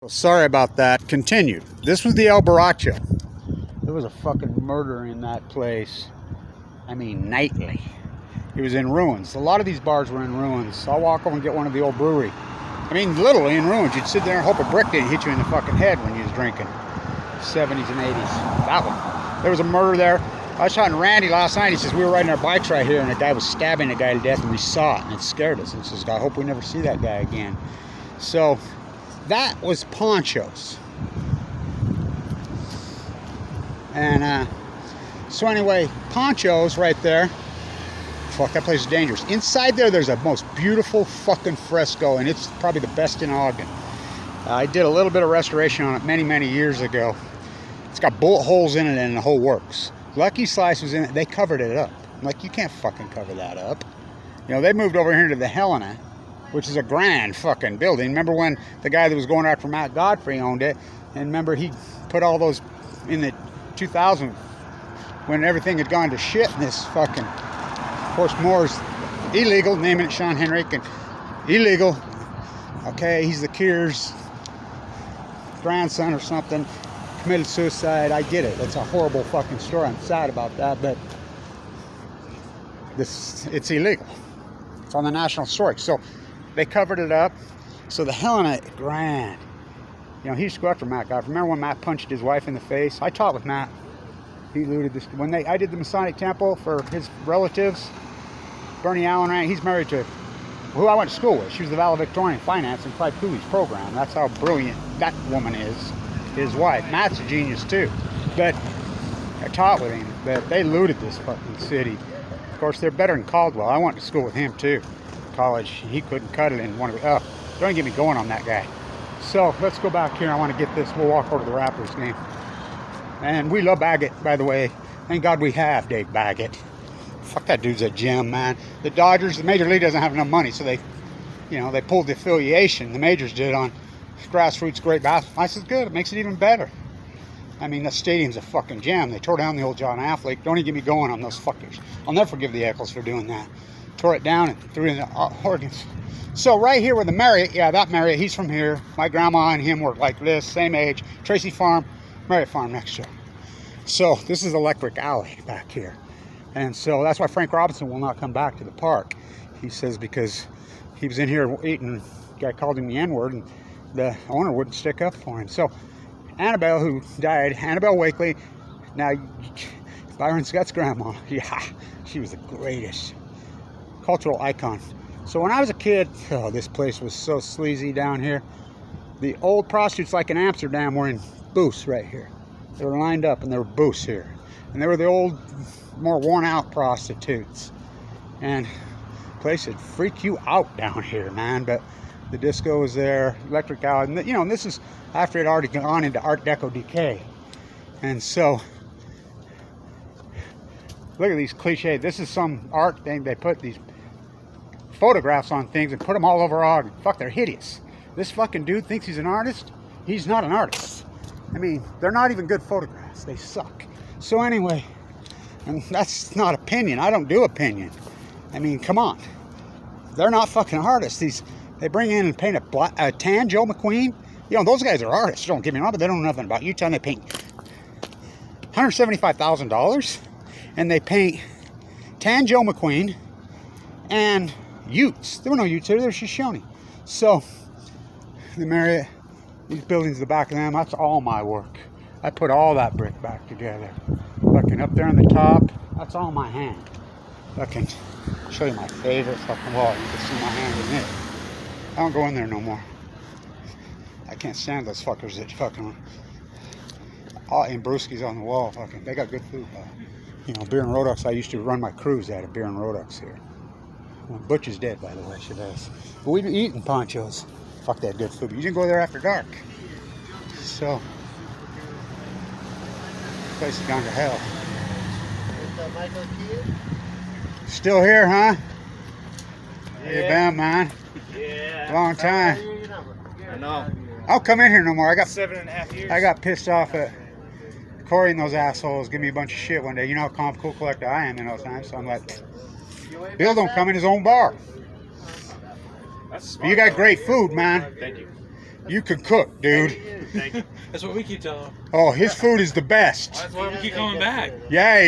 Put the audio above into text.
Well, sorry about that. Continued. This was the El Baracho. There was a fucking murder in that place. I mean, nightly. It was in ruins. A lot of these bars were in ruins. I'll walk over and get one of the old brewery. I mean, literally in ruins. You'd sit there and hope a brick didn't hit you in the fucking head when you was drinking. 70s and 80s. That one. There was a murder there. I was talking to Randy last night. He says, we were riding our bikes right here and a guy was stabbing a guy to death and we saw it and it scared us. And he says, I hope we never see that guy again. So that was Ponchos. And so anyway, Ponchos right there. Fuck, that place is dangerous. Inside there, there's a most beautiful fucking fresco, and it's probably the best in Ogden. I did a little bit of restoration on it many, many years ago. It's got bullet holes in it and the whole works. Lucky Slice was in it. They covered it up. I'm like, you can't fucking cover that up. You know, they moved over here to the Helena, which is a grand fucking building. Remember when the guy that was going after Matt Godfrey owned it? And remember he put all those in the 2000 when everything had gone to shit in this fucking... Of course, Moore's illegal, naming it Sean Henrique, and illegal. Okay, he's the Keir's grandson or something, committed suicide. I get it. It's a horrible fucking story. I'm sad about that, but it's illegal. It's on the National Historic. So they covered it up. So the Helena, grand. You know, he used to go after Matt Godfrey. Remember when Matt punched his wife in the face? I taught with Matt. He looted this. When I did the Masonic Temple for his relatives, Bernie Allen ran. He's married to who I went to school with. She was the valedictorian in finance in Clyde Cooley's program. That's how brilliant that woman is. His wife. Matt's a genius too. But I taught with him. But they looted this fucking city. Of course, they're better than Caldwell. I went to school with him too. College. He couldn't cut it in one of the. Oh, don't get me going on that guy. So let's go back here. I want to get this. We'll walk over to the Raptors game. And we love Baggett, by the way. Thank God we have Dave Baggett. Fuck, that dude's a gem, man. The Dodgers, the Major League doesn't have enough money, so they pulled the affiliation. The Majors did on grassroots great basketball. I said, good, it makes it even better. I mean, that stadium's a fucking gem. They tore down the old John Affleck. Don't even get me going on those fuckers. I'll never forgive the Eccles for doing that. Tore it down and threw it in the organs. So right here with the Marriott, yeah, that Marriott, he's from here. My grandma and him were like this, same age. Tracy Farm. Marriott Farm next year. So this is Electric Alley back here. And so that's why Frank Robinson will not come back to the park. He says because he was in here eating, the guy called him the N-word and the owner wouldn't stick up for him. So Annabelle, who died, Annabelle Wakely, now Byron Scott's grandma, yeah, she was the greatest cultural icon. So when I was a kid, oh, this place was so sleazy down here. The old prostitutes like in Amsterdam were in booths right here. They were lined up and there were booths here. And they were the old, more worn out prostitutes. And the place would freak you out down here, man. But the disco was there, Electric Alley. And, you know, and this is after it had already gone into Art Deco decay. And so, look at these cliches. This is some art thing. They put these photographs on things and put them all over Ogden. Fuck, they're hideous. This fucking dude thinks he's an artist. He's not an artist. I mean, they're not even good photographs. They suck. So anyway, and that's not opinion. I don't do opinion. I mean, come on. They're not fucking artists. They bring in and paint a tan Joe McQueen. You know, those guys are artists. Don't get me wrong, but they don't know nothing about Utah. And they paint $175,000. And they paint tan Joe McQueen and Utes. There were no Utes there. They were Shoshone. So, the Marriott... These buildings in the back of them, that's all my work. I put all that brick back together. Fucking up there on the top, that's all my hand. Fucking show you my favorite fucking wall. You can see my hand in it. I don't go in there no more. I can't stand those fuckers that fucking... and brewskis on the wall, fucking. They got good food. You know, Beer and Rodux, I used to run my cruise out of Beer and Rodux here. Well, Butch is dead, by the way, she does. But we've been eating Ponchos. Fuck, that good food. But you didn't go there after dark. So, this place has gone to hell. Still here, huh? Yeah. How you been, man? Yeah. Long time. I know. I'll come in here no more. I got 7.5 years. I got pissed off at Corey and those assholes. Give me a bunch of shit one day. You know how calm, cool, collector I am in those times. So I'm like, Bill don't come in his own bar. That's You got great food, man. Thank you. You could cook, dude. Thank you. That's what we keep telling him. Oh, his food is the best. That's why we keep coming back. Yeah, he does.